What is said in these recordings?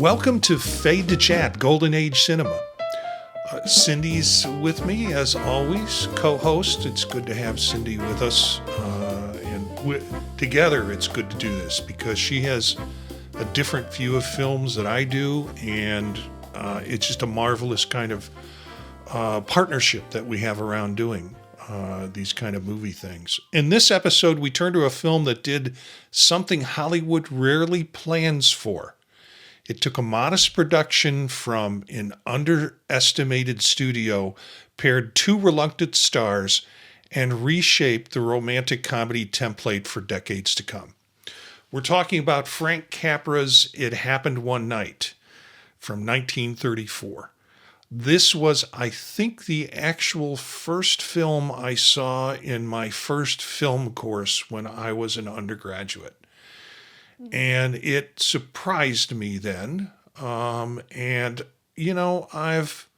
Welcome to Fade to Chat, Golden Age Cinema. Cindy's with me, as always, co-host. It's good to have Cindy with us. Together, it's good to do this because she has a different view of films that I do, and it's just a marvelous kind of partnership that we have around doing these kind of movie things. In this episode, we turn to a film that did something Hollywood rarely plans for. It took a modest production from an underestimated studio, paired two reluctant stars, and reshaped the romantic comedy template for decades to come. We're talking about Frank Capra's It Happened One Night from 1934. This was, I think, the actual first film I saw in my first film course when I was an undergraduate. And it surprised me then. And, you know, I've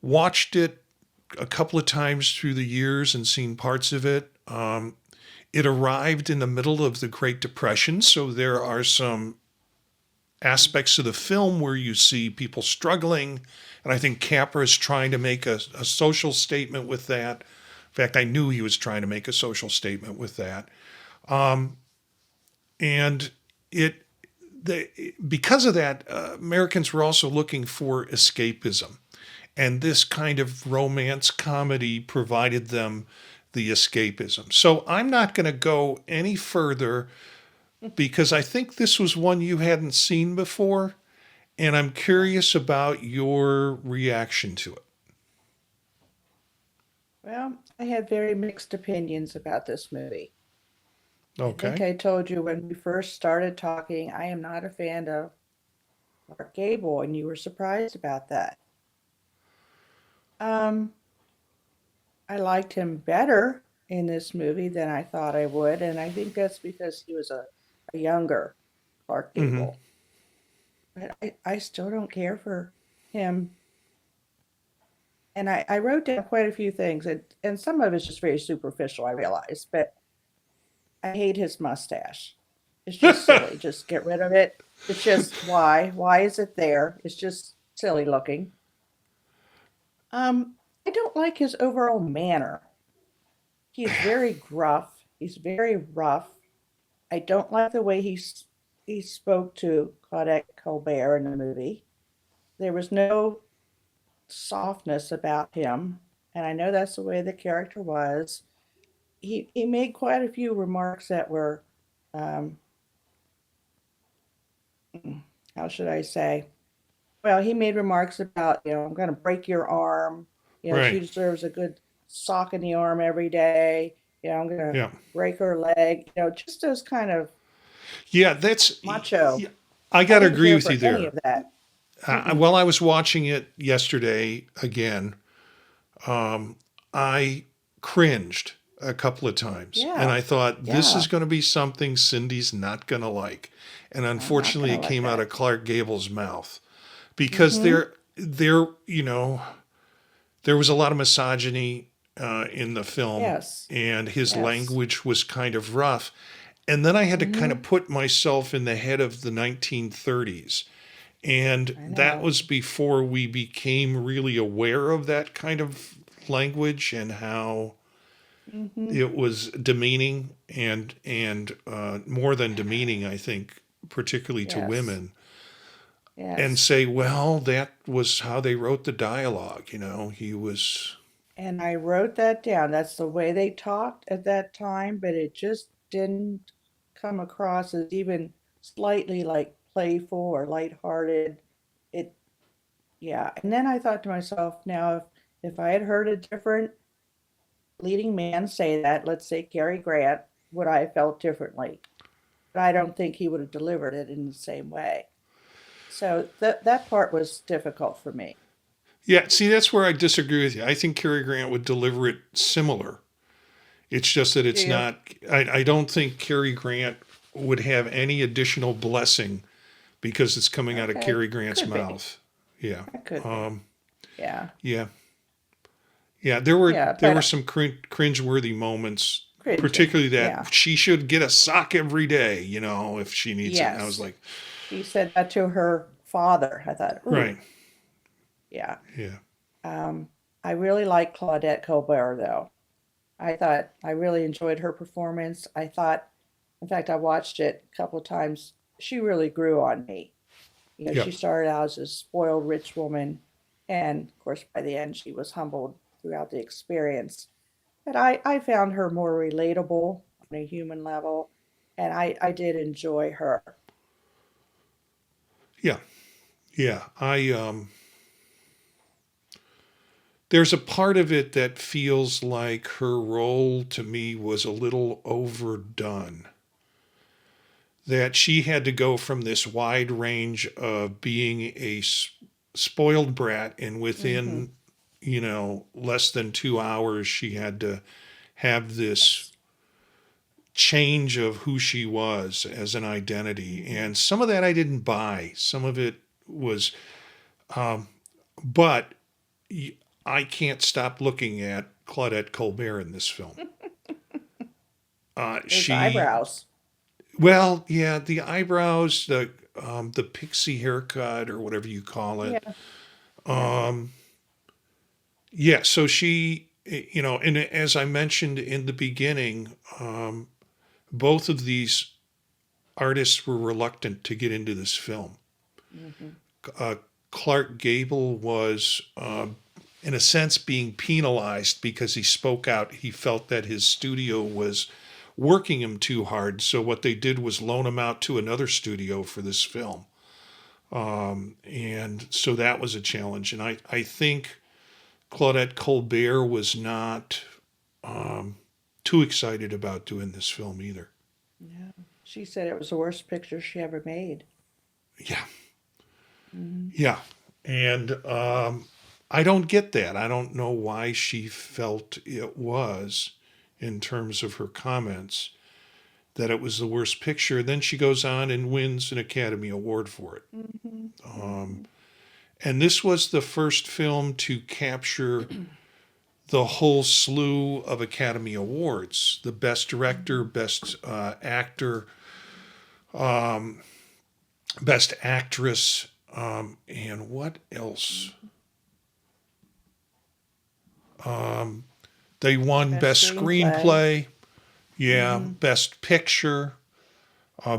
watched it a couple of times through the years and seen parts of it. It arrived in the middle of the Great Depression, so there are some aspects of the film where you see people struggling. And I think Capra is trying to make a social statement with that. In fact, I knew he was trying to make a social statement with that. And because of that, Americans were also looking for escapism. And this kind of romance comedy provided them the escapism. So I'm not going to go any further because I think this was one you hadn't seen before. And I'm curious about your reaction to it. Well, I had very mixed opinions about this movie. I think Okay. I told you when we first started talking, I am not a fan of Gable, and you were surprised about that. Um, I liked him better in this movie than I thought I would, and I think that's because he was a younger Clark Mm-hmm. Gable. But I still don't care for him. And I wrote down quite a few things, and some of it's just very superficial, I realize, but I hate his mustache. It's just silly. Just get rid of it. It's just why? Why is it there? It's just silly looking. I don't like his overall manner. He's very gruff. He's very rough. I don't like the way he spoke to Claudette Colbert in the movie. There was no softness about him, and I know that's the way the character was. He made quite a few remarks that were um, how should I say? Well, he made remarks about, I'm going to break your arm. She Right. deserves a good sock in the arm every day. I'm going to Yeah. break her leg. Just those kind of Yeah, that's, macho. yeah, I I got to didn't agree care with you for any there. of that. Mm-mm. While I was watching it yesterday again, I cringed a couple of times. And Yeah, I thought, this is yeah. going to be something Cindy's not going to like. And I'm not unfortunately, going to it like came out that. of Clark Gable's mouth because Mm-hmm. there was a lot of misogyny in the film, Yes, and his yes. language was kind of rough. And then I had to kind Mm-hmm. of put myself in the head of the 1930s. And I that know. was before we became really aware of that kind of language and how Mm-hmm. it was demeaning and more than demeaning, I think, particularly to Yes, women. And yes. say, well, that was how they wrote the dialogue. He was, And I wrote that down. That's the way they talked at that time, but it just didn't come across as even slightly like playful or lighthearted. It, yeah. And then I thought to myself, now if I had heard a different leading man say that, let's say Cary Grant, would I have felt differently? But I don't think he would have delivered it in the same way. So that part was difficult for me. yeah, see, that's where I disagree with you. I think Cary Grant would deliver it similar. It's just that Do it's you? not, I don't think Cary Grant would have any additional blessing because it's coming out of Okay. Cary Grant's Could be. mouth. Yeah. That could be. Um, Yeah. yeah. Yeah. There were Yeah. there were But some cringeworthy moments, cringing. particularly that Yeah. she should get a sock every day, if she needs it. And I was Yes. like, She said that to her father. I thought, Right. ooh, yeah. Yeah. Um, I really like Claudette Colbert, though. I thought I really enjoyed her performance. I thought, in fact, I watched it a couple of times. She really grew on me. You know, Yeah. she started out as a spoiled rich woman, and of course, by the end, she was humbled throughout the experience. But I found her more relatable on a human level, and I did enjoy her. Yeah. Yeah. There's a part of it that feels like her role to me was a little overdone. That she had to go from this wide range of being a spoiled brat, and Hmm. within, less than 2 hours, she had to have this Yes. change of who she was as an identity. Hmm. And some of that I didn't buy. Some of it was, but I can't stop looking at Claudette Colbert in this film. Those She, eyebrows. well, yeah, the eyebrows, the pixie haircut or whatever you call it. Yeah, yeah. Um, yeah, so she, and as I mentioned in the beginning, both of these artists were reluctant to get into this film. Hmm. Uh, Clark Gable was, in a sense, being penalized because he spoke out. He felt that his studio was working him too hard. So what they did was loan him out to another studio for this film. And so that was a challenge. And I think Claudette Colbert was not too excited about doing this film either. Yeah. She said it was the worst picture she ever made. Yeah, Hmm. yeah. And I don't get that. I don't know why she felt it was, in terms of her comments, that it was the worst picture. Then she goes on and wins an Academy Award for it. Hmm. Um, and this was the first film to capture Hmm. the whole slew of Academy Awards: the Best Director, Hmm. Best Actor, Best Actress, and what else? They won Best Best screenplay. Screenplay, yeah, Hmm. Best Picture,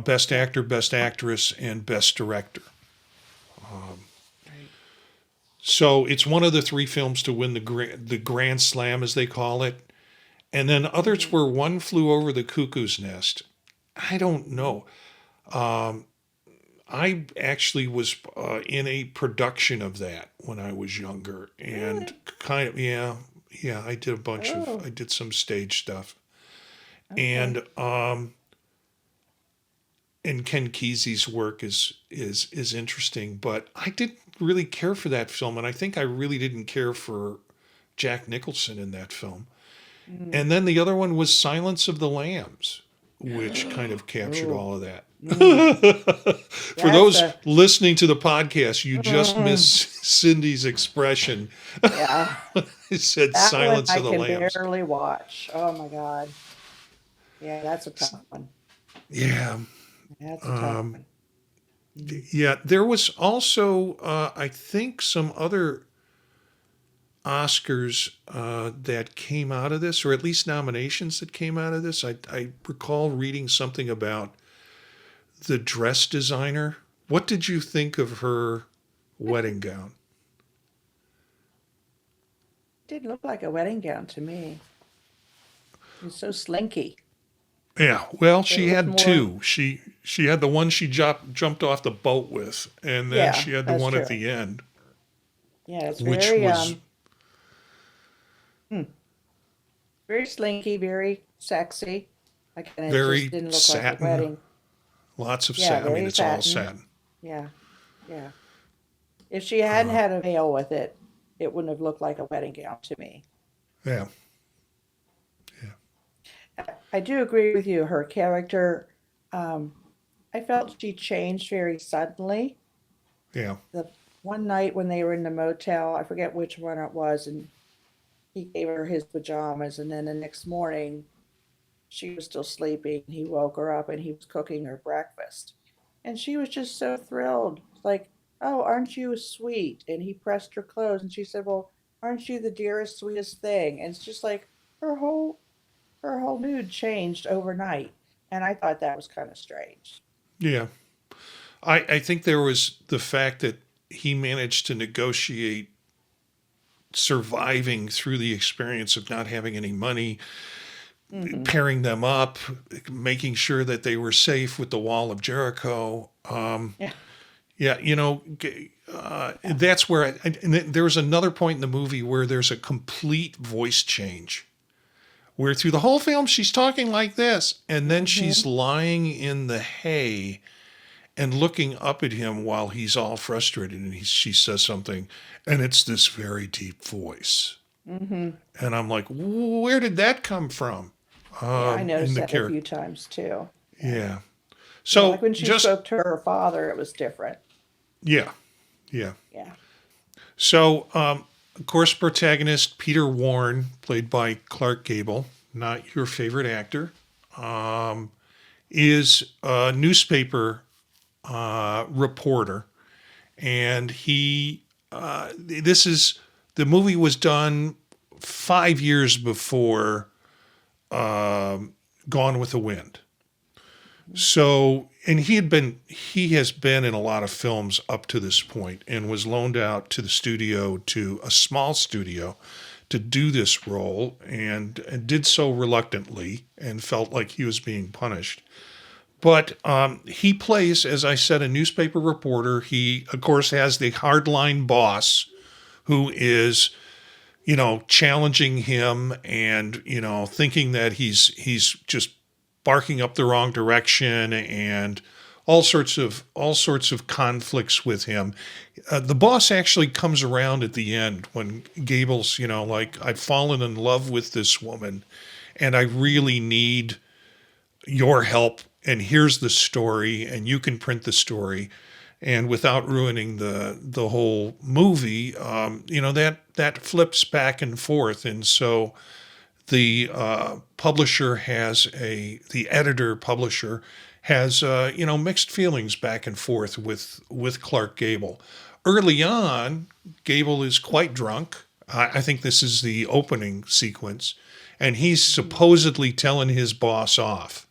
Best Yeah. Actor, Best Actress, and Best Director. Right. So it's one of the three films to win the Grand Slam, as they call it. And then others Hmm. were One Flew Over the Cuckoo's Nest. I don't Hmm. know. I actually was in a production of that when I was younger, and Really? kind of, yeah, yeah. I Oh, did some stage stuff, okay. and Ken Kesey's work is interesting, but I didn't really care for that film, and I think I really didn't care for Jack Nicholson in that film. Mm. And then the other one was Silence of the Lambs, which kind of captured Oh, all of that. mm. For That's those a, listening to the podcast, you just mm. missed Cindy's expression. Yeah. It said That one Silence I of the can Lambs. barely watch. Oh my God. Yeah, that's a tough one. Yeah. That's a tough Um, one. Mm. yeah. There was also, I think, some other Oscars that came out of this, or at least nominations that came out of this. I recall reading something about the dress designer. What did you think of her wedding gown? Didn't look like a wedding gown to me. It's so slinky. Yeah, well, It she looked had more, two. She had the one she jumped off the boat with, and then yeah, she had the that's one at true. the end, Yeah, it's which very was hmm, very slinky, very sexy. Like, and it just very didn't look like a satin, wedding. lots of Yeah, satin. I mean, very it's all satin. satin. Yeah, yeah. If she hadn't had a veil with it, it wouldn't have looked like a wedding gown to me. Yeah, yeah, I do agree with you. Her character, um, I felt she changed very suddenly. yeah, The one night when they were in the motel, I forget which one it was, and he gave her his pajamas, and then the next morning she was still sleeping. He woke her up and he was cooking her breakfast. And she was just so thrilled. Like, "Oh, aren't you sweet?" And he pressed her clothes, and she said, "Well, aren't you the dearest, sweetest thing?" And it's just like her whole mood changed overnight, and I thought that was kind of strange. Yeah. I think there was the fact that he managed to negotiate surviving through the experience of not having any money, Mm-hmm. pairing them up, making sure that they were safe with the wall of Jericho. Yeah, Yeah, that's where and there was another point in the movie where there's a complete voice change. Where through the whole film she's talking like this, and then mm-hmm. she's lying in the hay and looking up at him while he's all frustrated, and she says something, and it's this very deep voice, Mm-hmm. and I'm like, where did that come from? Yeah, I In noticed the that a character, few times too. Yeah. yeah. Yeah, like So when she just spoke to her father, it was different. yeah, yeah. Yeah. So of course, protagonist Peter Warne, played by Clark Gable, not your favorite actor, is a newspaper reporter, and this is the movie was done 5 years before Gone with the Wind. So, and he has been in a lot of films up to this point, and was loaned out to the studio, to a small studio, to do this role, and did so reluctantly, and felt like he was being punished. But he plays, as I said, a newspaper reporter. He, of course, has the hardline boss who is, challenging him, and thinking that he's just barking up the wrong direction, and all sorts of conflicts with him. The boss actually comes around at the end when Gable's, like, I've fallen in love with this woman, and I really need your help, and here's the story, and you can print the story. And without ruining the whole movie, that flips back and forth. And so the the editor publisher has mixed feelings back and forth with Clark Gable. Early on, Gable is quite drunk. I think this is the opening sequence, and he's Mm-hmm. supposedly telling his boss off.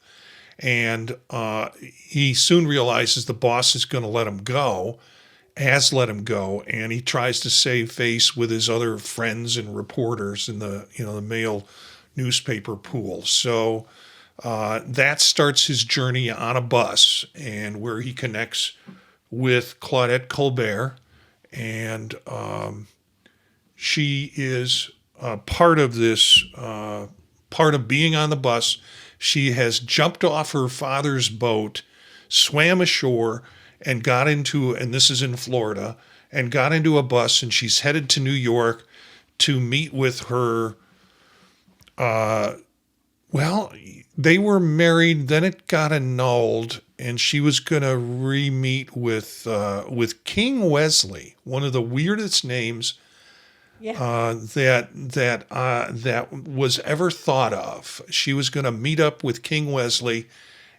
And he soon realizes the boss is going to let him go, has let him go, and he tries to save face with his other friends and reporters in the male newspaper pool. So that starts his journey on a bus, and where he connects with Claudette Colbert, and she is part of this, part of being on the bus. She has jumped off her father's boat, swam ashore, and got into, and this is in Florida, and got into a bus, and she's headed to New York to meet with her. Well, they were married, then it got annulled, and she was going to re-meet with King Wesley, one of the weirdest names Yeah. that was ever thought of. She was going to meet up with King Wesley,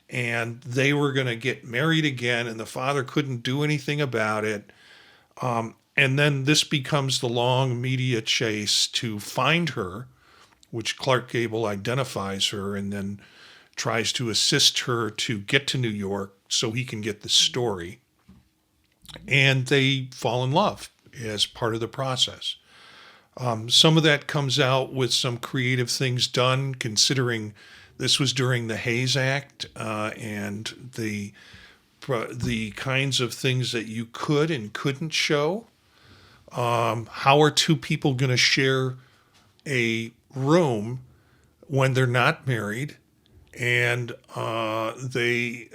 and they were going to get married again, and the father couldn't do anything about it. And then this becomes the long media chase to find her, which Clark Gable identifies her, and then tries to assist her to get to New York so he can get the story. And they fall in love as part of the process. Some of that comes out with some creative things done, considering this was during the Hayes Act, and the kinds of things that you could and couldn't show. How are two people going to share a room when they're not married? And so they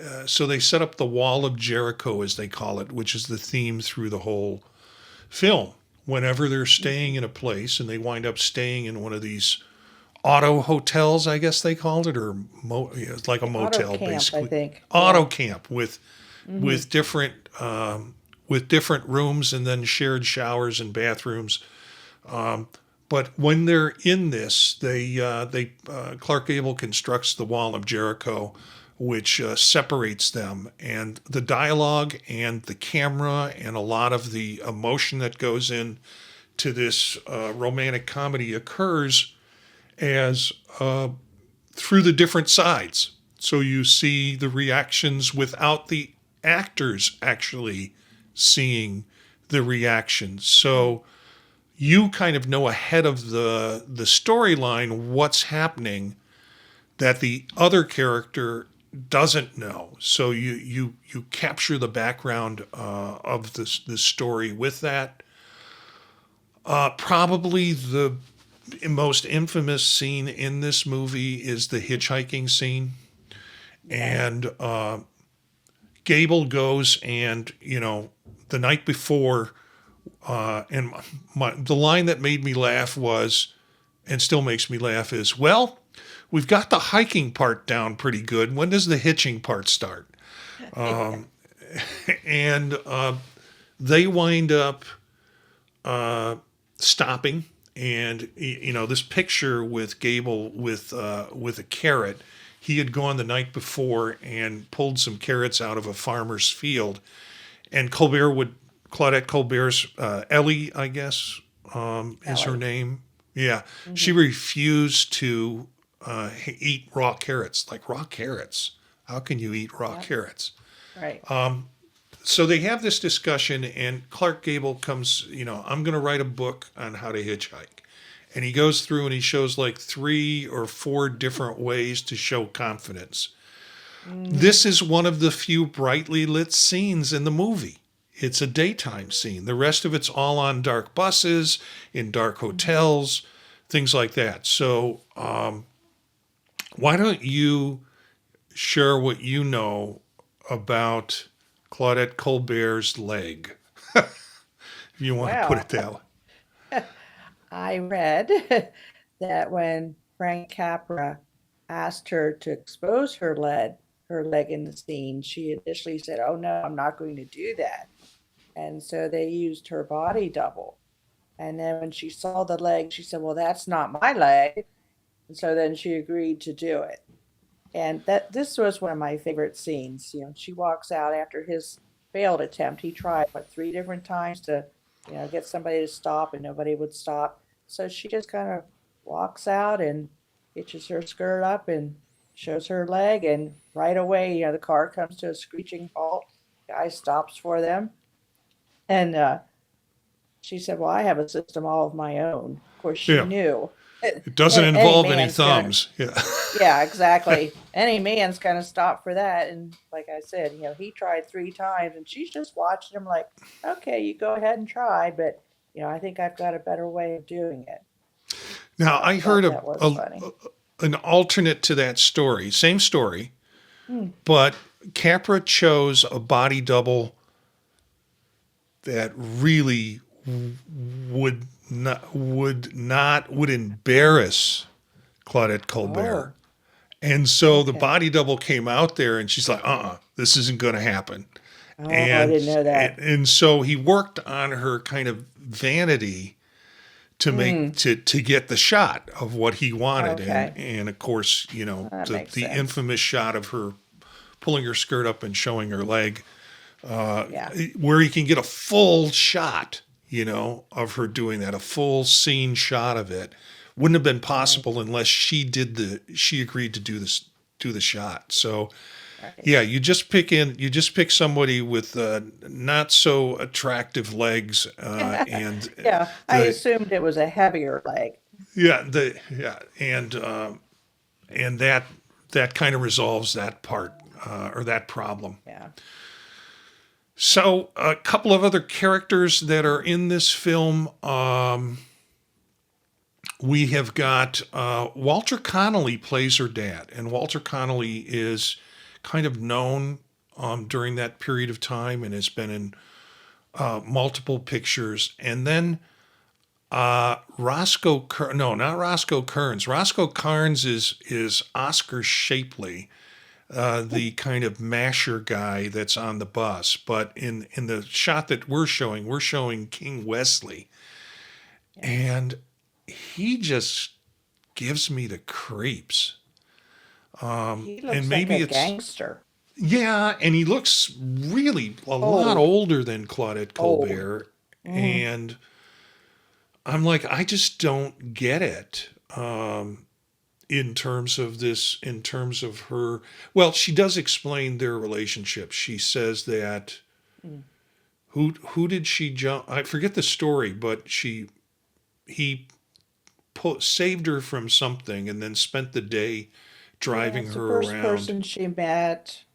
set up the wall of Jericho, as they call it, which is the theme through the whole film. Whenever they're staying in a place, and they wind up staying in one of these auto hotels, I guess they called it, or it's like a Auto motel, camp, I basically. think. Auto Yeah. camp Mm-hmm. with different with different rooms, and then shared showers and bathrooms. But when they're in this, they Clark Gable constructs the wall of Jericho, which separates them. And the dialogue and the camera and a lot of the emotion that goes in to this romantic comedy occurs as through the different sides. So you see the reactions without the actors actually seeing the reactions. So you kind of know ahead of the storyline what's happening that the other character doesn't know. So you capture the background of the story with that. Probably the most infamous scene in this movie is the hitchhiking scene. And Gable goes and, the night before, and the line that made me laugh was, and still makes me laugh, is, well, we've got the hiking part down pretty good. When does the hitching part start? And they wind up stopping. And, this picture with Gable with a carrot, he had gone the night before and pulled some carrots out of a farmer's field. And Claudette Colbert's Ellie, I guess, is her name. Yeah. Mm-hmm. She refused to eat raw carrots. Like, raw carrots? How can you eat raw carrots? Right. So they have this discussion, and Clark Gable comes, I'm going to write a book on how to hitchhike. And he goes through and he shows like 3 or 4 different ways to show confidence. This is one of the few brightly lit scenes in the movie. It's a daytime scene. The rest of it's all on dark buses, in dark hotels, things like that. So why don't you share what you know about Claudette Colbert's leg, if you want to put it that way. I read that when Frank Capra asked her to expose her leg in the scene, she initially said, "Oh no, I'm not going to do that." And so they used her body double. And then when she saw the leg, she said, "Well, that's not my leg." And so then she agreed to do it. And this was one of my favorite scenes. She walks out after his failed attempt. He tried 3 different times to, get somebody to stop, and nobody would stop. So she just kind of walks out and hitches her skirt up and shows her leg, and right away, the car comes to a screeching halt. Guy stops for them, and she said, "Well, I have a system all of my own." Of course, she knew. It doesn't involve any thumbs. Yeah, exactly. Any man's going to stop for that. And like I said, he tried 3 times, and she's just watching him like, "Okay, you go ahead and try, but I think I've got a better way of doing it." Now, I heard an alternate to that story, same story, but Capra chose a body double that really would embarrass Claudette Colbert. And so the body double came out there, and she's like, this isn't going to happen. I didn't know that. And so he worked on her kind of vanity to make to get the shot of what he wanted. Okay. And of course, the infamous shot of her pulling her skirt up and showing her leg, where you can get a full shot, of her doing that, a full scene shot of it. Wouldn't have been possible unless she agreed to do the shot. So you just pick somebody with not so attractive legs, and I assumed it was a heavier leg. And that kind of resolves that part or that problem. Yeah. So a couple of other characters that are in this film. We have got Walter Connolly plays her dad, and Walter Connolly is kind of known during that period of time and has been in multiple pictures. And then Roscoe Karns. Roscoe Karns is Oscar Shapley, the kind of masher guy that's on the bus. But in the shot that we're showing King Wesley, and he just gives me the creeps. He And looks like maybe a it's, gangster. yeah, and he looks really a lot Old, older than Claudette old. Colbert. Mm. And I'm like, I just don't get it. In terms of this, in terms of her, well, she does explain their relationship. She says that Mm. who did she jump? I forget the story, but he saved her from something and then spent the day Yeah, driving it's the her first around. person she met.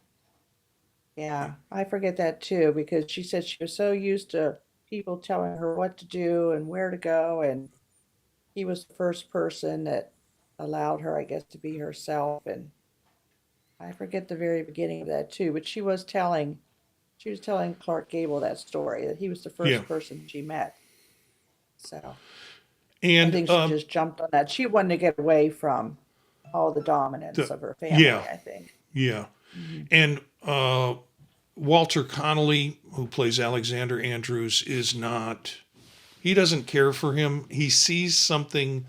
Yeah, I forget that too because she said she was so used to people telling her what to do and where to go, and he was the first person that allowed her, I guess, to be herself. And I forget the very beginning of that too, but she was telling Clark Gable that story that he was the Yeah, first person she met. So I and think she just jumped on that. She wanted to get away from all the dominance the of her yeah, family, I think. yeah, Hmm. and Walter Connolly, who plays Alexander Andrews, is not. He doesn't care for him. He sees something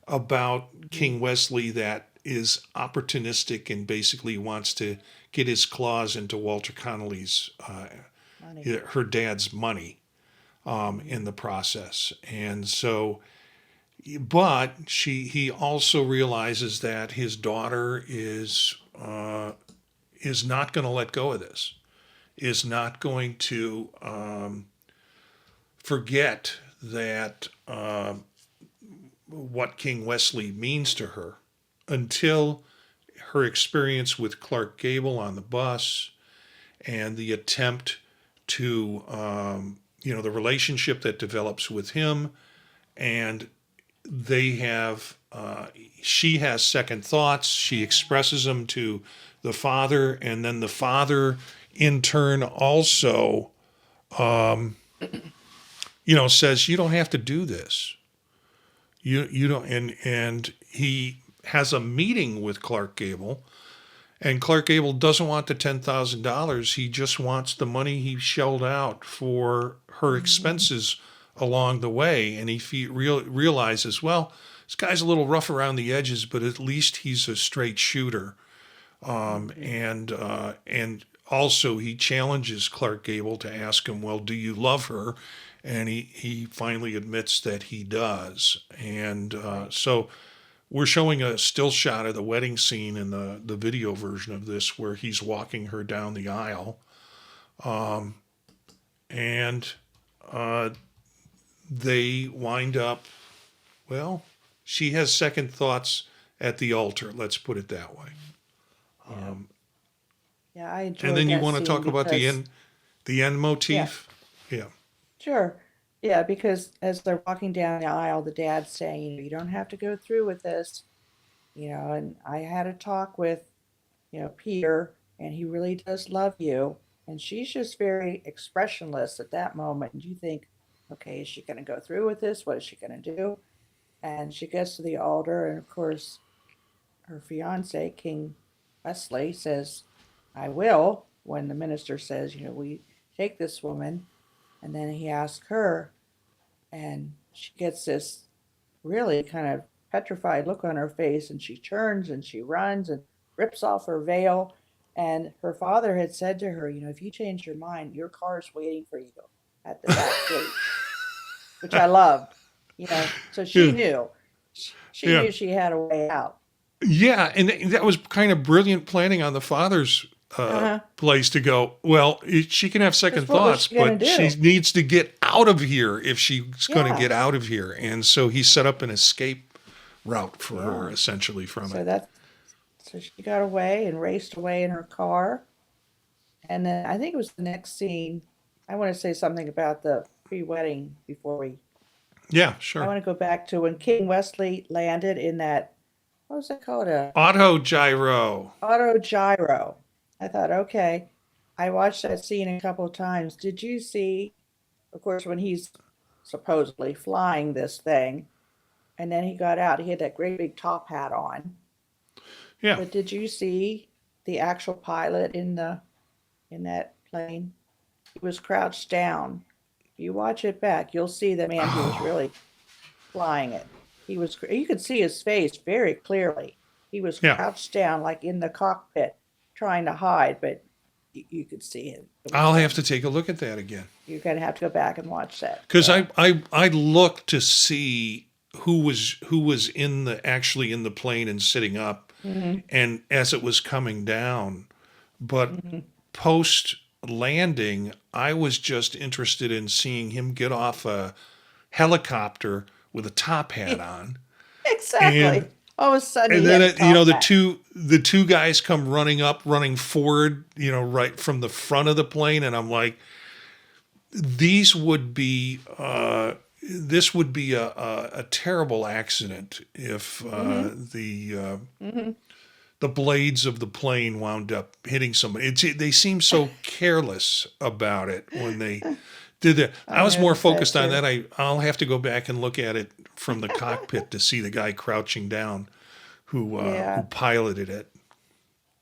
about Hmm. King Wesley that is opportunistic and basically wants to get his claws into Walter Connolly's, Money. her dad's money Hmm. in the process. And so, but he also realizes that his daughter is not going to let go of this, is not going to forget that what King Wesley means to her until her experience with Clark Gable on the bus and the attempt to, the relationship that develops with him. And they have, she has second thoughts. She expresses them to the father. And then the father, in turn, also, says, you don't have to do this. You don't, and he has a meeting with Clark Gable. And Clark Gable doesn't want the $10,000. He just wants the money he shelled out for her Hmm. expenses along the way. And he realizes, well, this guy's a little rough around the edges, but at least he's a straight shooter. Hmm. And also he challenges Clark Gable to ask him, well, do you love her? And he finally admits that he does. And Right. so we're showing a still shot of the wedding scene in the video version of this where he's walking her down the aisle. And uh, they wind up, well, she has second thoughts at the altar, let's put it that way. Yeah. Yeah, I And enjoyed then you that want to scene talk about the because, end yeah, motif? Yeah. sure. Yeah, because as they're walking down the aisle, the dad's saying, you don't have to go through with this, and I had a talk with, Peter, and he really does love you. And she's just very expressionless at that moment. And you think, okay, is she going to go through with this? What is she going to do? And she gets to the altar, and of course, her fiance, King Wesley, says, I will, when the minister says, we take this woman. And then he asks her, and she gets this really kind of petrified look on her face, and she turns and she runs and rips off her veil. And her father had said to her, if you change your mind, your car's waiting for you at the back gate, which I loved, so she Yeah. knew. She Yeah. knew she had a way out. Yeah. And that was kind of brilliant planning on the father's Uh-huh. place to go, well, she can have Because second what was thoughts, she going but to she do? needs to get out of here if she's going to Yeah. get out of here. And so he set up an escape route for her Yeah. essentially from So it. that's so she got away and raced away in her car. And then I think it was the next scene. I want to say something about the pre-wedding before we. Yeah, I sure. want to go back to when King Wesley landed in that. What was it called? A Auto gyro. auto gyro. I thought, okay. I watched that scene a couple of times. Did you see? Of course, when he's supposedly flying this thing, and then he got out, he had that great big top hat on. Yeah. But did you see the actual pilot in that plane? He was crouched down. If you watch it back, you'll see the man who was Oh, really flying it. You could see his face very clearly. He was Yeah. crouched down, like in the cockpit, trying to hide, but you could see it. It was I'll have to him. take a look at that again. You're gonna have to go back and watch that. Because Yeah. I looked to see who was in the actually in the plane and sitting up, Hmm. and as it was coming down, but Hmm. post landing, I was just interested in seeing him get off a helicopter with a top hat on, and Exactly. All of a sudden, and he then had a top the hat. two guys come running forward, right from the front of the plane, and I'm like, these would be this would be a terrible accident if Hmm. Hmm. the blades of the plane wound up hitting somebody. They seem so careless about it when they did that. I I was more noticed that focused on too. that. I'll have to go back and look at it from the cockpit to see the guy crouching down who Yeah, piloted it.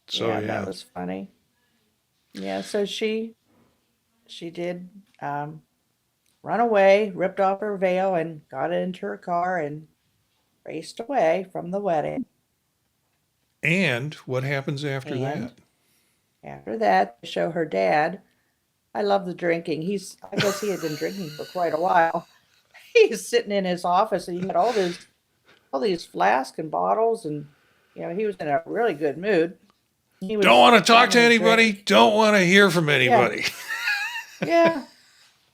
So yeah, that yeah, was funny. Yeah, so she did run away, ripped off her veil, and got into her car and raced away from the wedding. and what happens after And that? after that, to show her dad, I love the drinking. I guess he had been drinking for quite a while. He's sitting in his office and he had all these flasks and bottles, and he was in a really good mood. He Don't was want to talk to having a anybody. drink. Don't want to hear from Yeah, anybody. yeah.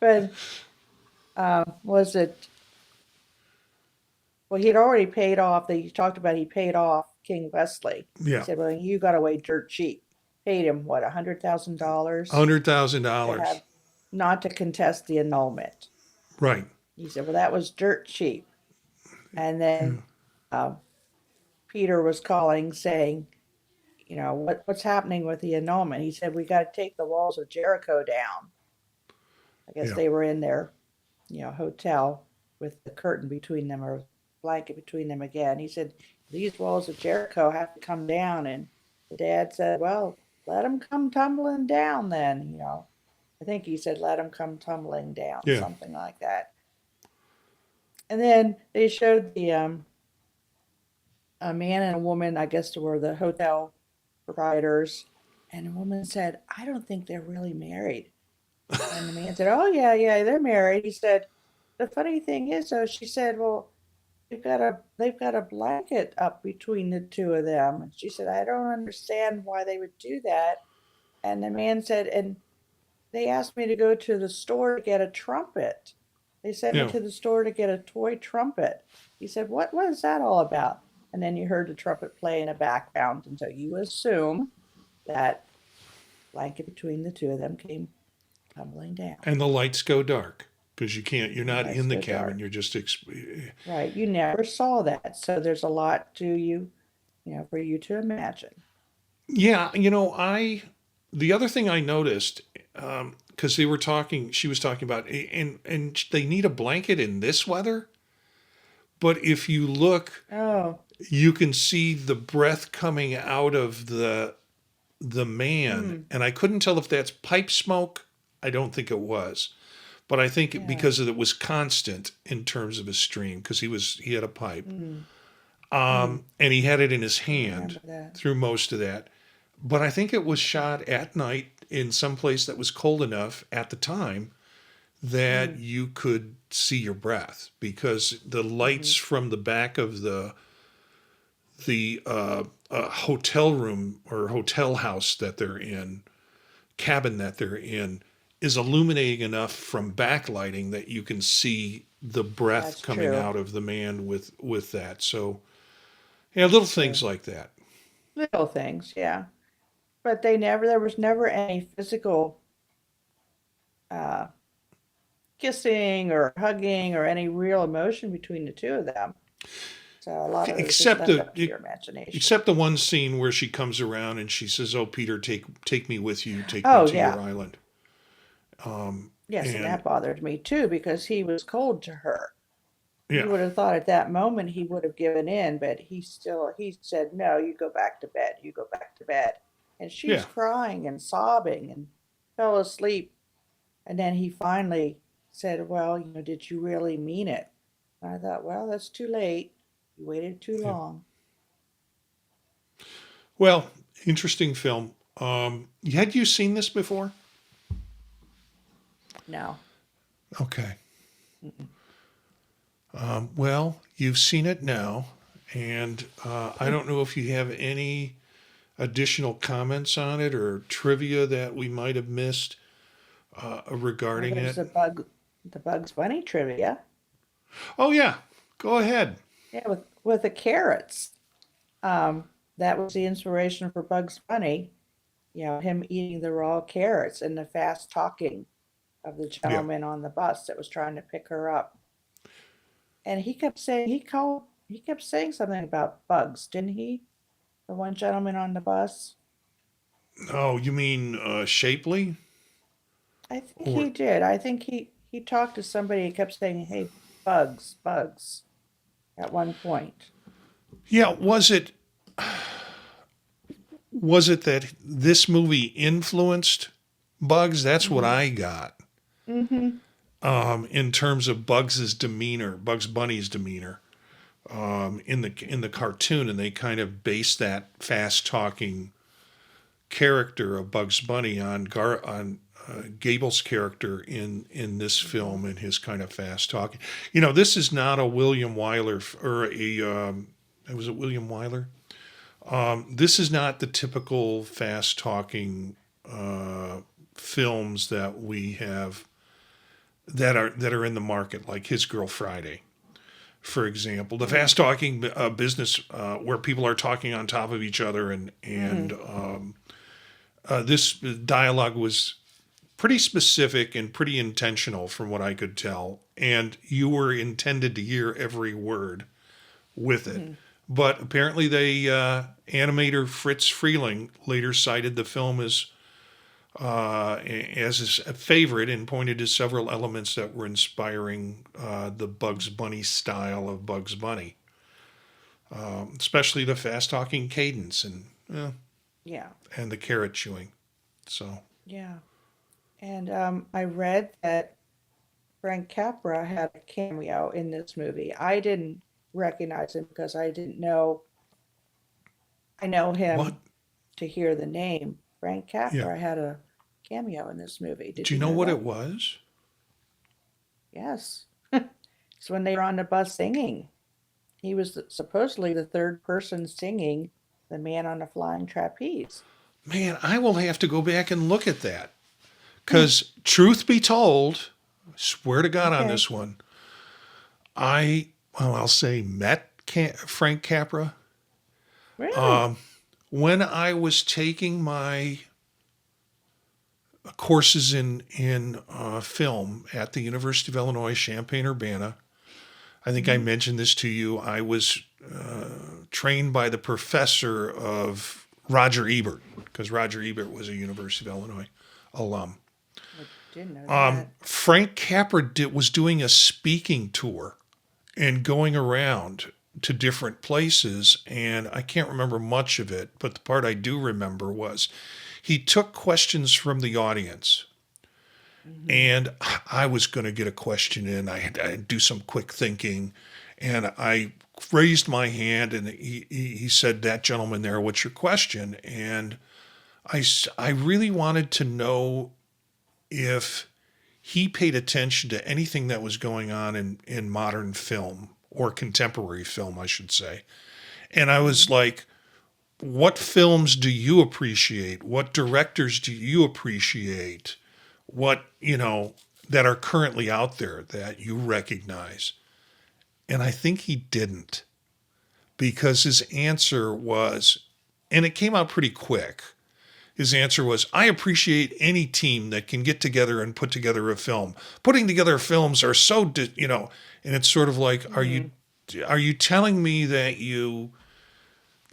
But was it? Well, he had already paid off. They talked about he paid off King Wesley. He Yeah, said, "Well, you got away dirt cheap." Paid him what, $100,000 to $100,000. have not to contest the annulment. Right. He said, "Well, that was dirt cheap." And then uh, Peter was calling, saying, what's happening with the annulment? He said, "We got to take the walls of Jericho down." I guess Yeah. they were in their, hotel with the curtain between them or blanket between them again. He said, "These walls of Jericho have to come down." And the dad said, "Well, let them come tumbling down then. I think he said, "Let them come tumbling down," Yeah. something like that. And then they showed a man and a woman, I guess they were the hotel proprietors. And the woman said, "I don't think they're really married." And the man said, "Oh, yeah, yeah, they're married." He said, "The funny thing is, though," she said, "well, they've got a blanket up between the two of them." And she said, "I don't understand why they would do that." And the man said, "And they asked me to go to the store to get a trumpet. They sent me Yeah. to the store to get a toy trumpet." He said, "What is that all about?" And then you heard the trumpet play in the background, and so you assume that blanket between the two of them came tumbling down. And the lights go dark because you're And the not lights in the go cabin. dark. You're just, Right. You never saw that. So there's a lot to for you to imagine. yeah. The other thing I noticed, because she was talking about, and they need a blanket in this weather. But if you look, Oh, you can see the breath coming out of the man, mm, and I couldn't tell if that's pipe smoke. I don't think it was, but I think yeah. because it was constant in terms of his stream, because he had a pipe, Mm, mm. and he had it in his I hand remember that. through most of that. But I think it was shot at night in some place that was cold enough at the time that Mm, you could see your breath because the lights mm-hmm. from the back of the hotel room or hotel house that they're in, cabin that they're in, is illuminating enough from backlighting that you can see the breath That's coming true. out of the man with that. So yeah, little That's things true. like that. Little things, yeah. But there was never any physical uh, kissing or hugging or any real emotion between the two of them. So a lot of it was just Except left the up to your imagination. except the one scene where she comes around and she says, "Oh, Peter, take me with you. Take me Oh, to your yeah. island." Yes, and And that bothered me too because he was cold to her. You yeah, would have thought at that moment he would have given in, but he said, "No, you go back to bed. You go back to bed." And she's yeah, crying and sobbing and fell asleep. And then he finally said, "Well, did you really mean it?" And I thought, well, that's too late. You waited too yeah. long. Well, interesting film. Had you seen this before? No. Okay. Well, you've seen it now, and I don't know if you have any additional comments on it or trivia that we might have missed Well, regarding there's it. the Bugs Bunny trivia. Oh yeah, go ahead. Yeah, with the carrots. That was the inspiration for Bugs Bunny. You know, him eating the raw carrots and the fast talking of the Yeah. gentleman on the bus that was trying to pick her up. And he kept saying something about bugs, didn't he? The one gentleman on the bus. Oh, you mean Shapely? I think Or he did. I think he talked to somebody and kept saying, "Hey, bugs, bugs," at one point. yeah, was it that this movie influenced Bugs? That's what Mhm. I got. Mhm. In terms of Bugs's demeanor, Bugs Bunny's demeanor, in the cartoon, and they kind of based that fast talking character of Bugs Bunny on Gable's character in this Mhm. film and his kind of fast talking. You know, this is not a William Wyler or a was it William Wyler? This is not the typical fast talking films that we have that are in the market, like His Girl Friday, for example. The Mhm. fast talking business where people are talking on top of each other, and Mhm. this dialogue was pretty specific and pretty intentional from what I could tell, and you were intended to hear every word with it. Mhm. But apparently, animator Fritz Freeling later cited the film as his favorite and pointed to several elements that were inspiring the Bugs Bunny style of Bugs Bunny, especially the fast talking cadence Yeah. and the carrot chewing. So, Yeah. And I read that Frank Capra had a cameo in this movie. I didn't recognize him because I didn't know. I know what? him to hear the name. Frank Yeah. Capra had a cameo in this movie. Did Do you you know know what that? it was? Yes. It's when they were on the bus singing. He was supposedly the third person singing The Man on the Flying Trapeze. Man, I will have to go back and look at that. Hmm. Because, truth be told, I swear to God on Okay. this one, I'll say met Frank Capra Really? when I was taking my courses in film at the University of Illinois Champaign-Urbana. I think I Hmm. mentioned this to you. I was trained by the professor of Roger Ebert, because Roger Ebert was a University of Illinois alum. I didn't know that. Frank Capra was doing a speaking tour and going around to different places, and I can't remember much of it, but the part I do remember was he took questions from the audience, Hmm. and I was going to get a question in. I'd do some quick thinking, and I raised my hand, and he said, "That gentleman there, what's your question?" And I really wanted to know if he paid attention to anything that was going on in modern film or contemporary film, I should say. And I was Hmm. like, what films do you appreciate? What directors do you appreciate? What, that are currently out there that you recognize? And I think he didn't, because his answer was, and it came out pretty quick. His answer was, I appreciate any team that can get together and put together a film. Putting together films are so, and it's sort of like, Hmm. are you telling me that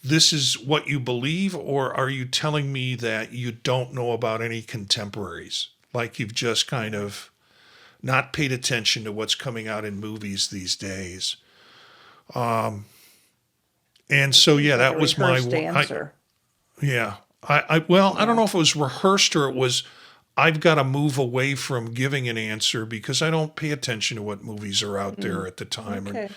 this is what you believe, or are you telling me that you don't know about any contemporaries? Like you've just kind Yeah. of not paid attention to what's coming out in movies these days. And That so, seems yeah, like a that was rehearsed answer. yeah. Well, I don't Yeah. know if it was rehearsed or it was, I've got to move away from giving an answer because I don't pay attention to what movies are out Hmm. there at the time. Okay.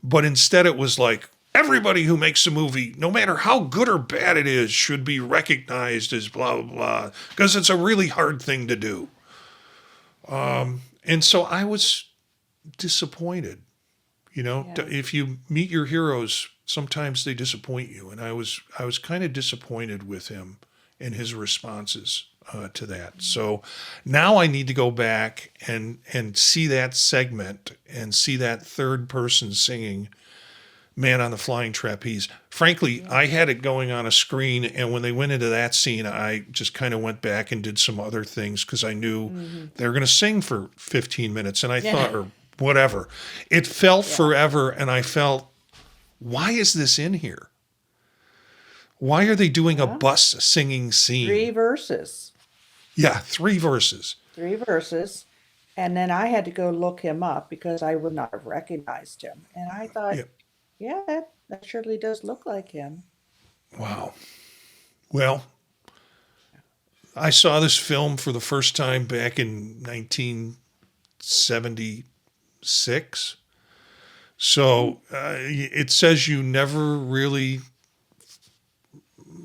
But instead, it was like, everybody who makes a movie, no matter how good or bad it is, should be recognized as blah, blah, blah, because it's a really hard thing to do. And so I was disappointed. You know, Yeah. if you meet your heroes, sometimes they disappoint you. And I was kind of disappointed with him and his responses to that. So now I need to go back and see that segment and see that third person singing Man on the Flying Trapeze. Frankly, Yeah. I had it going on a screen, and when they went into that scene, I just kind of went back and did some other things because I knew Hmm. they were going to sing for 15 minutes, and I Yeah. thought, or whatever. It felt Yeah. forever, and I felt, why is this in here? Why are they doing a Well, bus singing three scene? verses. Yeah, 3 verses. Three verses. And then I had to go look him up because I would not have recognized him. And I thought, Yeah, yeah, that surely does look like him. wow. Well, I saw this film for the first time back in 1976. Hmm. So it says you never really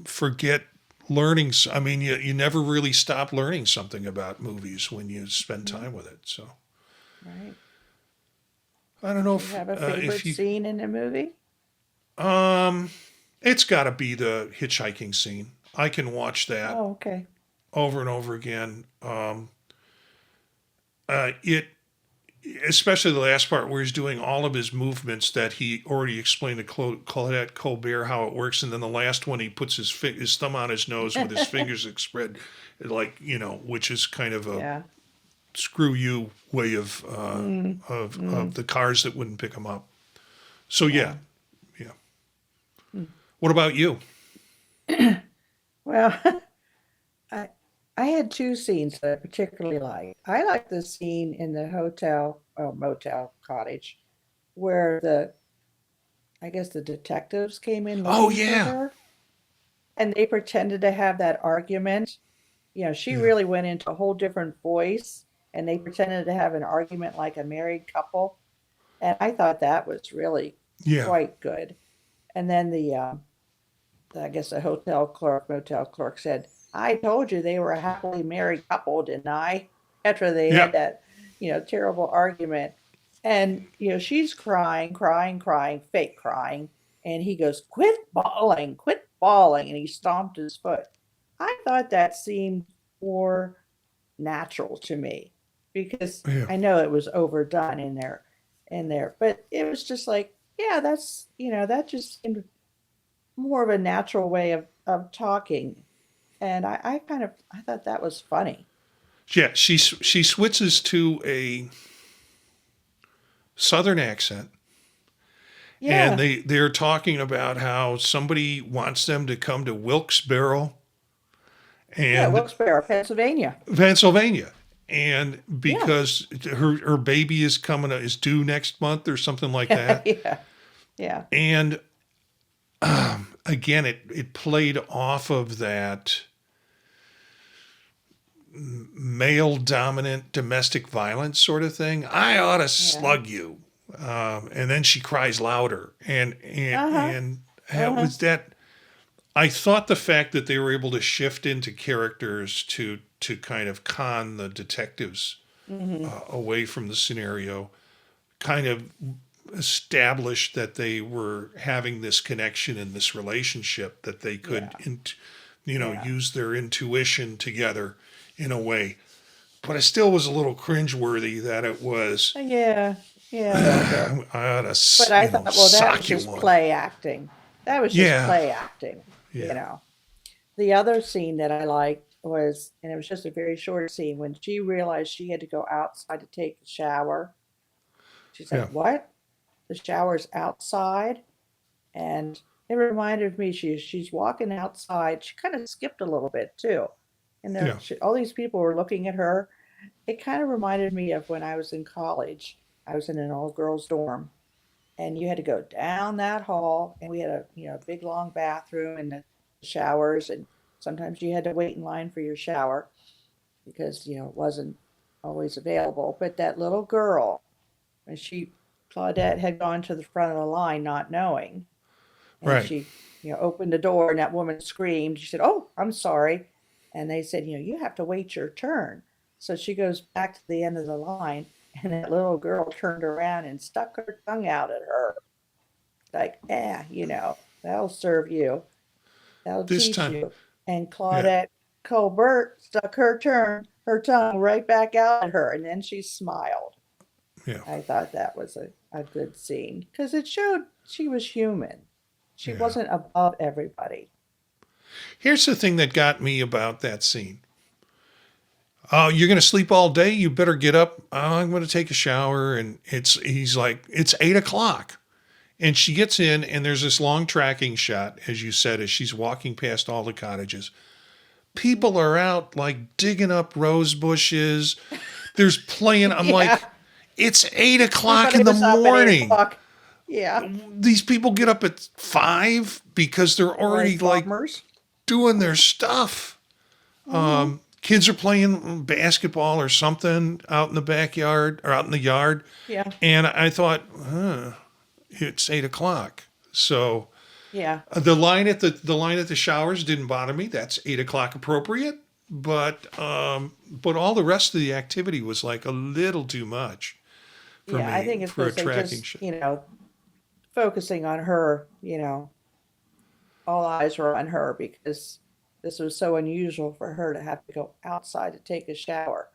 forget learning. I mean, you never really stop learning something about movies when you spend Hmm. time with it. So Right. I don't know Do you have a if favorite you, scene in the movie? um, it's got to be the hitchhiking scene. I can watch that Oh, okay. over and over again. It especially the last part where he's doing all of his movements that he already explained to Claudette Colbert how it works, and then the last one he puts his thumb on his nose with his fingers spread, like which is kind of a Yeah. screw you way of Mm, of mm, the cars that wouldn't pick him up. So yeah, yeah. yeah. Mm. What about you? Well, I I had two scenes that I particularly like. I like the scene in the hotel, oh, motel cottage, where I guess the detectives came in Oh looking for yeah, her, and they pretended to have that argument. She yeah, really went into a whole different voice, and they pretended to have an argument like a married couple. And I thought that was really yeah, quite good. And then I guess the motel clerk said, I told you they were a happily married couple, didn't I? After they yeah, had that, terrible argument. And, she's crying, crying, crying, fake crying. And he goes, quit bawling. And he stomped his foot. I thought that seemed more natural to me because yeah. I know it was overdone in there, but it was just like, yeah, that just seemed more of a natural way of talking. And I thought that was funny. Yeah, she switches to a southern accent, and Yeah. they're talking about how somebody wants them to come to Wilkes-Barre Yeah, and Wilkes-Barre, Pennsylvania. Pennsylvania, and Yeah. because her baby is due next month or something like that, Yeah. Yeah. and again it played off of that male dominant domestic violence sort of thing. I ought to Yeah. slug you, and then she cries louder, Uh-huh. and it Uh-huh. was that. I thought the fact that they were able to shift into characters to kind of con the detectives Hmm. away from the scenario kind of established that they were having this connection and this relationship that they could Yeah. Yeah. use their intuition together in a way. But it still was a little cringeworthy that it was Yeah. Yeah, a little bit. I ought to But I thought, well, that was sock you just one. play acting. That was just Yeah, play acting, you yeah, know. The other scene that I liked was, and it was just a very short scene, when she realized she had to go outside to take a shower. She's like, yeah, "What? The shower's outside?" And it reminded me she's walking outside. She kind of skipped a little bit too, and yeah, all these people were looking at her. It kind of reminded me of when I was in college. I was in an all girls dorm, and you had to go down that hall, and we had a big long bathroom and the showers, and sometimes you had to wait in line for your shower because it wasn't always available. But that little girl, when she Claudette had gone to the front of the line not knowing, And Right. she, opened the door and that woman screamed. She said, "Oh, I'm sorry." And they said, "You have to wait your turn." So she goes back to the end of the line, and that little girl turned around and stuck her tongue out at her. Like, that'll serve you. That'll This teach time, you. And yeah, Claudette Colbert stuck her tongue right back out at her, and then she smiled. yeah, I thought that was a good scene because it showed she was human. She yeah. wasn't above everybody. Here's the thing that got me about that scene. You're going to sleep all day. You better get up. I'm going to take a shower. And he's like, it's 8 o'clock. And she gets in, and there's this long tracking shot, as you said, as she's walking past all the cottages. Mhm. People are out like digging up rose bushes. There's playing. I'm Yeah, like, it's 8 o'clock everybody in the was up at eight morning. o'clock. Yeah, These people get up at 5 because they're already right, like farmers. doing their stuff. Hmm. Kids are playing basketball or something out in the backyard or out in the yard. Yeah, And I thought, it's 8 o'clock. So yeah, the line at the showers didn't bother me. That's 8 o'clock appropriate. But all the rest of the activity was like a little too much for yeah. I me think it's for a because they tracking just, shot. focusing on her. All eyes were on her because this was so unusual for her to have to go outside to take a shower.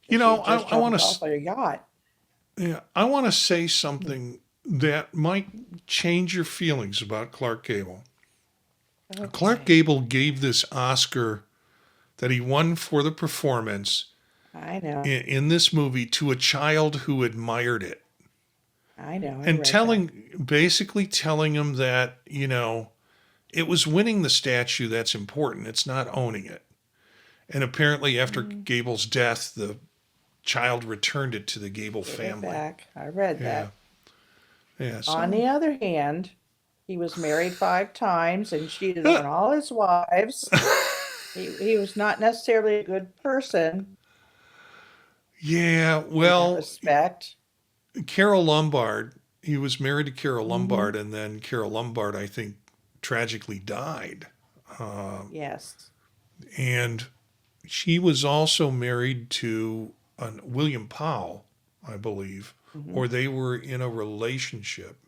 You And she know, had I, just I want jumped to off a yacht. yeah, I want to say something that might change your feelings about Clark Gable. Clark Okay, Gable gave this Oscar that he won for the performance I know, in this movie to a child who admired it I know, I and read that. basically telling him that, it was winning the statue that's important. It's not owning it. And apparently, after Mm, Gable's death, the child returned it to the Gable Give it family. back. I read Yeah. that. Yeah. On So, the other hand, he was married 5 times and cheated on all his wives. He was not necessarily a good person yeah. in that Well, respect. Carol Lombard, he was married to Carol Hmm. Lombard, and then Carol Lombard, I think, tragically died. Yes. And she was also married to William Powell, I believe, Hmm. or they were in a relationship.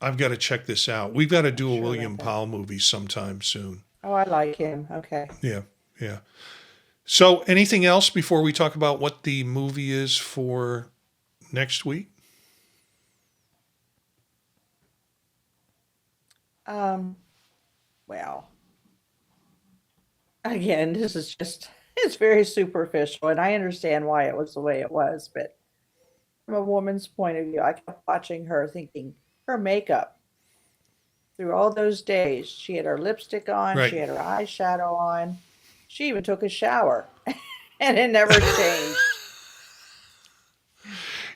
I've got to check this out. We've got to Not do a sure about William that. Powell movie sometime soon. Oh, I like him. Okay. Yeah, yeah. So, anything else before we talk about what the movie is for next week? Um, well, again, this is just, it's very superficial, and I understand why it was the way it was, but from a woman's point of view, I kept watching her thinking her makeup through all those days. She had her lipstick on, Right. she had her eyeshadow on, she even took a shower, and it never changed.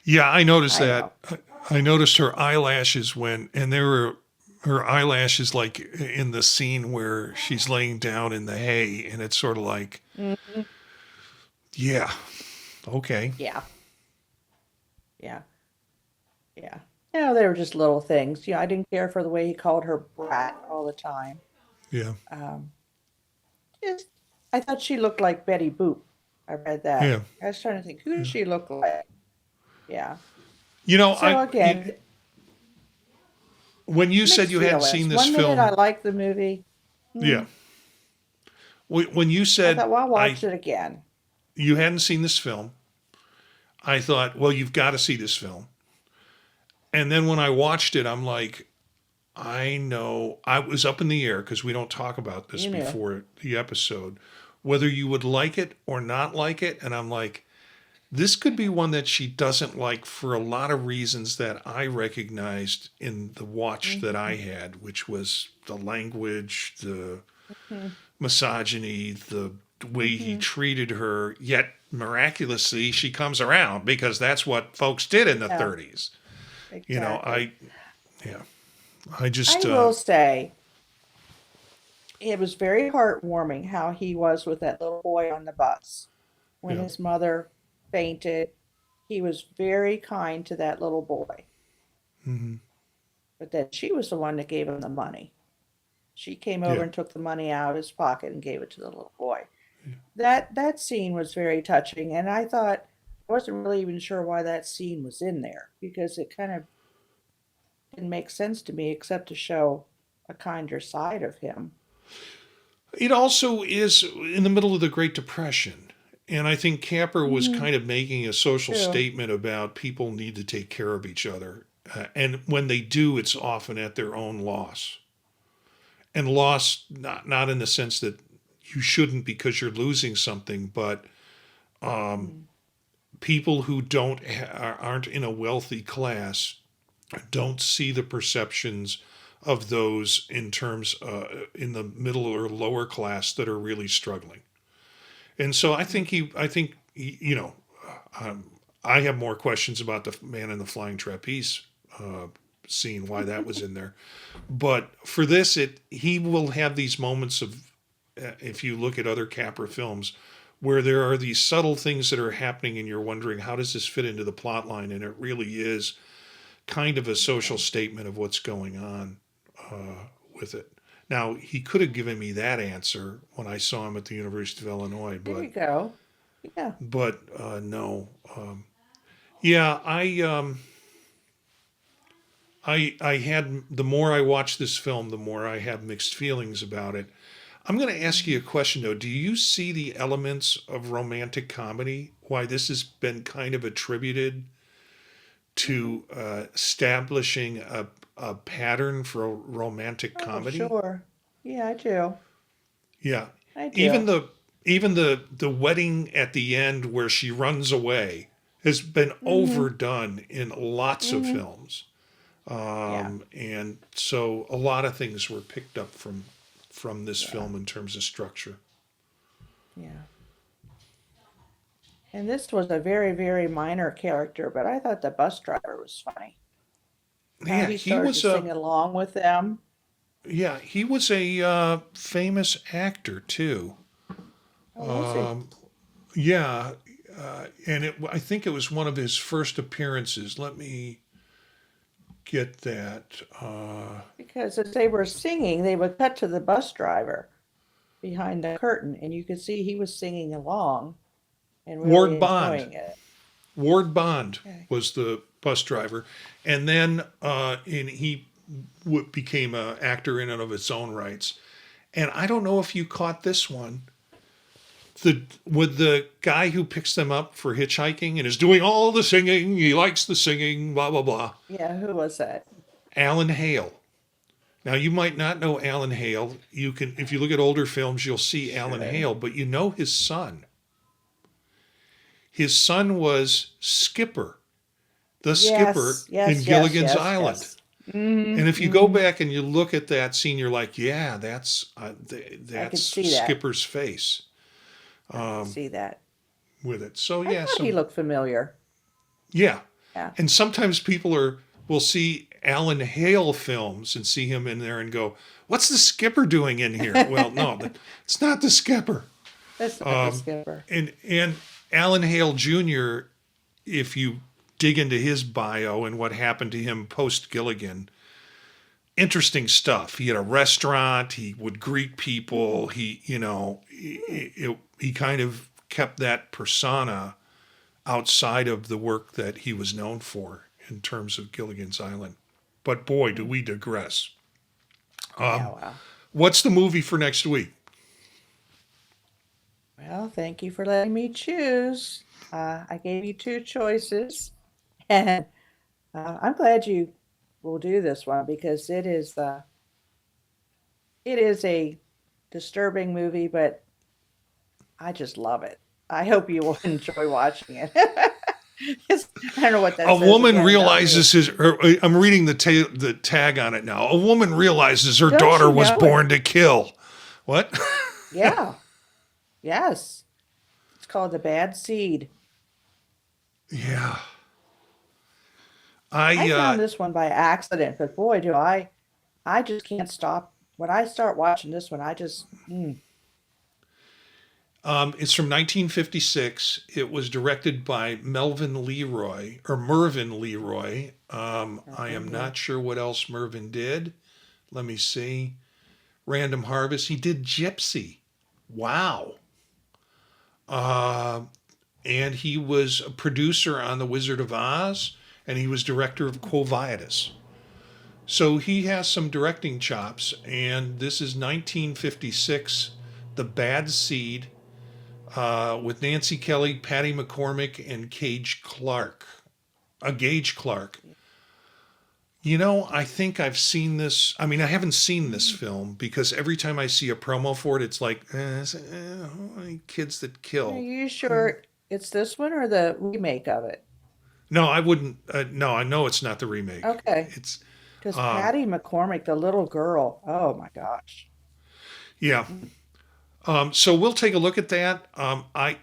Yeah, I noticed I that. know. I noticed her eyelashes and there were her eyelashes like in the scene where she's laying down in the hay, and it's sort of like, Hmm. yeah, okay, Yeah, yeah, yeah. They were just little things. I didn't care for the way he called her brat all the time. yeah, Um, just, I thought she looked like Betty Boop. I read that. yeah. I was trying to think, who does she look like? Yeah. You know, So again, when you said mixed you hadn't seen feelings. this One minute I film, liked the movie. yeah, Mm, when you I said thought, well, I'll watch it again. you hadn't seen this film, I thought, well, you've got to see this film. And then when I watched it, I'm like, I know I was up in the air because we don't talk about this You knew. before the episode, whether you would like it or not like it. And I'm like, this could be one that she doesn't like for a lot of reasons that I recognized in the watch that I Hmm. had, which was the language, the Hmm. misogyny, the way he Hmm. treated her. Yet miraculously, she comes around because that's what folks did in the Yeah, 30s. You know, exactly. yeah, I just, I will say it was very heartwarming how he was with that little boy on the bus when yeah, his mother fainted. He was very kind to that little boy. hmm but then she was the one that gave him the money. She came over Yeah. and took the money out of his pocket and gave it to the little boy. That scene was very touching, and I thought I wasn't really even sure why that scene was in there because it kind of didn't make sense to me except to show a kinder side of him. It also is in the middle of the Great Depression. And I think Capra was Hmm. kind of making a social True. statement about people need to take care of each other. And when they do, it's often at their own loss. And loss, not in the sense that you shouldn't because you're losing something, but Mm. people who aren't in a wealthy class don't see the perceptions of those in terms in the middle or lower class that are really struggling. And so you know, I have more questions about the man in the flying trapeze scene, why that was in there. But for this, he will have these moments of, if you look at other Capra films, where there are these subtle things that are happening, and you're wondering how does this fit into the plot line, and it really is kind of a social statement of what's going on with it. Now, he could have given me that answer when I saw him at the University of Illinois, There but you go. Yeah. no. Yeah, I had, the more I watch this film, the more I have mixed feelings about it. I'm going to ask you a question though. Do you see the elements of romantic comedy? Why this has been kind of attributed Hmm. to establishing a pattern for a romantic Oh, comedy? sure. Yeah, I do. Yeah. I Even do. the even the wedding at the end where she runs away has been Hmm. overdone in lots of Hmm. films. Yeah. And so a lot of things were picked up from this Yeah. film in terms of structure. Yeah. And this was a very, very minor character, but I thought the bus driver was funny. How Yeah, he started to sing along with them. he was a famous actor too. Oh, was he? Yeah, and I think it was one of his first appearances. Let me get that. Because as they were singing, they would cut to the bus driver behind the curtain, and you could see he was singing along and really Ward Bond. enjoying it. Ward Bond Okay. was the bus driver, and then he became an actor in and of its own rights. And I don't know if you caught this one. With the guy who picks them up for hitchhiking and is doing all the singing, he likes the singing, blah blah blah. Yeah, who was that? Alan Hale. Now you might not know Alan Hale. You can, if you look at older films, you'll see Alan Should. Hale, but you know his son. His son was Skipper, the skipper Yes, yes, in yes, Gilligan's yes, Island. yes. Hmm. And if you go Hmm. back and you look at that scene, you're like, yeah, I could that's see that. Skipper's face I could see that. with it. So I yeah, thought he looked familiar. yeah, Yeah. and sometimes people will see Alan Hale films and see him in there and go, "What's the Skipper doing in here?" Well, no, it's not the Skipper. That's not the skipper. And Alan Hale Jr., if you dig into his bio and what happened to him post Gilligan, interesting stuff. He had a restaurant. He would greet people. Hmm. He kind of kept that persona outside of the work that he was known for in terms of Gilligan's Island. But boy, do Hmm. we digress. Yeah, well. What's the movie for next week? Well, thank you for letting me choose. I gave you two choices, and I'm glad you will do this one because it is a disturbing movie, but I just love it. I hope you will enjoy watching it. I don't know what that A says woman again about me. realizes I'm reading the tag on it now. A woman realizes her Don't daughter you was know it? born to kill. What? Yeah. Yes. It's called The Bad Seed. Yeah. I I found this one by accident, but boy, do I just can't stop. When I start watching this one, I just, It's from 1956. It was directed by Mervyn Leroy. I am not sure what else Mervyn did. Let me see. Random Harvest. He did Gypsy. Wow. And he was a producer on The Wizard of Oz, and he was director of Quo Vadis. So he has some directing chops, and this is 1956, The Bad Seed, with Nancy Kelly, Patty McCormick, and Gage Clark. I think I've seen this. I mean, I haven't seen this film because every time I see a promo for it, it's like, kids that Are kill. you sure it's this one or the remake of it? No, I wouldn't. No, I know it's not the remake. Okay. It's, Because um, Patty McCormick, the little girl, oh my gosh. yeah. So we'll take a look at that. I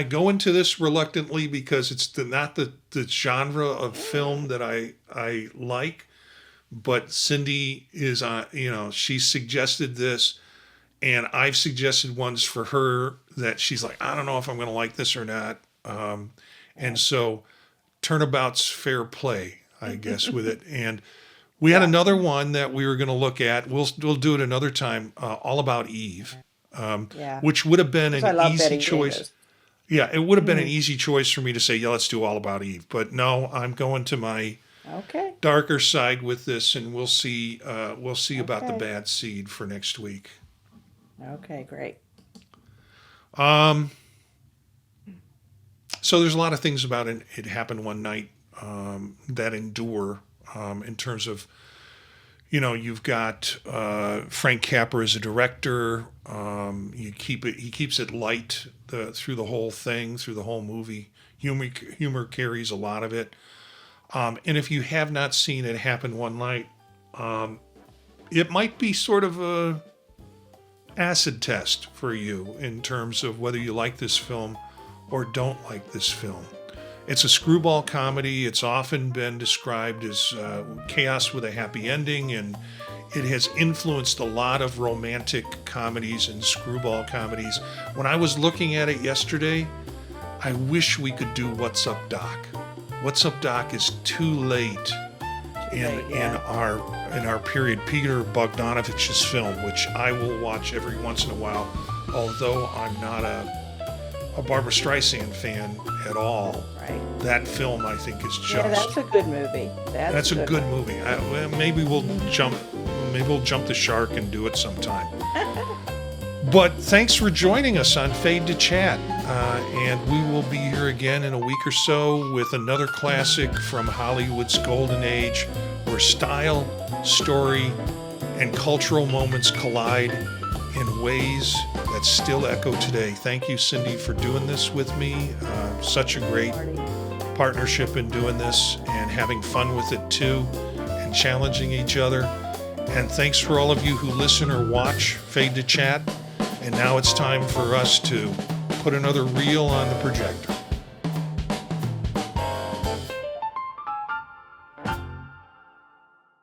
go into this reluctantly because it's not the genre of film that I like. But Cindy is she suggested this, and I've suggested ones for her that she's like, I don't know if I'm going to like this or not. And so turnabout's fair play, I guess, with it. And we had Yeah. another one that we were going to look at. We'll do it another time. All About Eve, Yeah. which would have been Because an I love easy Betty choice. Davis. Yeah, it would have been an Mm, easy choice for me to say, yeah, let's do All About Eve. But no, I'm going to my okay. darker side with this, and we'll see. We'll see about The Okay. Bad Seed for next week. Okay, great. Um, so there's a lot of things about it. It happened one night that endure in terms of you've got Frank Capra as a director. He keeps it light through the whole thing, through the whole movie. Humor carries a lot of it. And if you have not seen It Happened One Night, it might be sort of a acid test for you in terms of whether you like this film or don't like this film. It's a screwball comedy. It's often been described as chaos with a happy ending, and it has influenced a lot of romantic comedies and screwball comedies. When I was looking at it yesterday, I wish we could do What's Up, Doc. What's Up, Doc is too late Too in late, in yeah. our period. Peter Bogdanovich's film, which I will watch every once in a while, although I'm not a Barbra Streisand fan at all. Right. That film, I think, is Yeah, just that's a good movie. That's that's a a good good one. movie. Maybe we'll jump the shark and do it sometime. But thanks for joining us on Fade to Chat, and we will be here again in a week or so with another classic from Hollywood's golden age, where style, story, and cultural moments collide in ways that still echo today. Thank you, Cindy, for doing this with me. Such a great Marty. partnership in doing this and having fun with it too, and challenging each other. And thanks for all of you who listen or watch Fade to Chat. And now it's time for us to put another reel on the projector.